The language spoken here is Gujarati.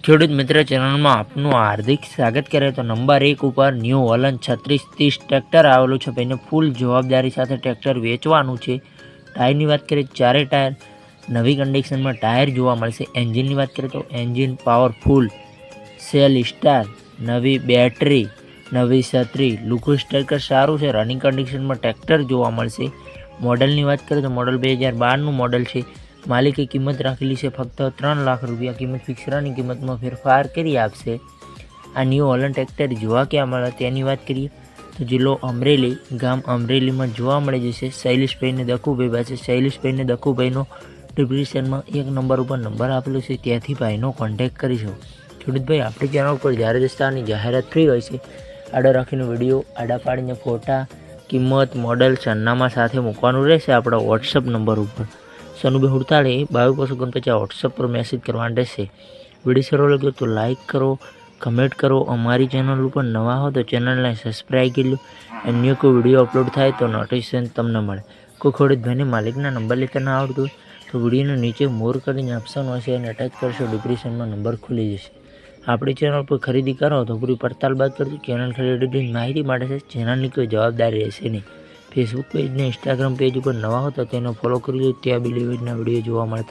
ખેડૂત મિત્ર ચેનલમાં આપનું હાર્દિક સ્વાગત કરે તો નંબર 1 ઉપર ન્યૂ હોલન્ડ 3630 ટ્રેક્ટર આવેલું છે ભાઈને ફૂલ જવાબદારી સાથે ટ્રેક્ટર વેચવાનું છે। ટાયરની વાત કરીએ ચારે ટાયર નવી કન્ડિશનમાં ટાયર જોવા મળશે। એન્જિનની વાત કરીએ તો એન્જિન પાવરફુલ સેલ સ્ટાર નવી બેટરી નવી છત્રી લુકસ ટ્રેક્ટર સારું છે। રનિંગ કન્ડિશનમાં ટ્રેક્ટર જોવા મળશે। મોડલની વાત કરીએ તો મોડલ 2012નું મોડલ છે। માલિકે કિંમત રાખેલી છે ફક્ત 3 લાખ રૂપિયા। કિંમત ફિક્સરાની કિંમતમાં ફેરફાર કરી આપશે। આ ન્યૂ હોલન્ડ ટ્રેક્ટર જોવા ક્યાં મળે તેની વાત કરીએ તો જિલ્લો અમરેલી ગામ અમરેલીમાં જોવા મળી જશે। શૈલેષભાઈને દખુભાઈ પાસે શૈલેષભાઈને દખુભાઈનો ડિસ્ક્રિપ્શનમાં 1 નંબર ઉપર નંબર આપેલો છે, ત્યાંથી ભાઈનો કોન્ટેક્ટ કરીશું। ખેડૂતભાઈ આપણી ચેનલ પર જ્યારે દસ્તાની જાહેરાત ફ્રી હોય છે આડા રાખીને વિડીયો આડા પાડીને ફોટા કિંમત મોડલ સરનામા સાથે મૂકવાનું રહેશે આપણા વોટ્સઅપ નંબર ઉપર 9248 વોટ્સઅપ પર મેસેજ કરવાનો રહેશે। વિડીયો સારો લાગ્યો તો લાઇક કરો, કમેન્ટ કરો। અમારી ચેનલ ઉપર નવા હો તો ચેનલને સબસ્ક્રાઈબ કરી લો। અન્ય કોઈ વિડીયો અપલોડ થાય તો નોટિફિકેશન તમને મળે। કોઈ ખેડૂતભાઈને માલિકના નંબર લેતા ના આવડતું હોય તો વિડીયોની નીચે મોર કરીને ઓપ્શન હશે અને અટેચ કરશો ડિસ્ક્રિપ્શનમાં નંબર ખુલી જશે। આપણી ચેનલ પર ખરીદી કરો તો પૂરી પડતાલ બાદ કરજો। ચેનલ ખરીદીની માહિતી માટે છે, ચેનલની કોઈ જવાબદારી રહેશે નહીં। ફેસબુક પેજ ને ઇન્સ્ટાગ્રામ પેજ ઉપર નવા હો તો તેને ફોલો કરી લો, ત્યાં બી લેવેજના વિડીયો જોવા મળતા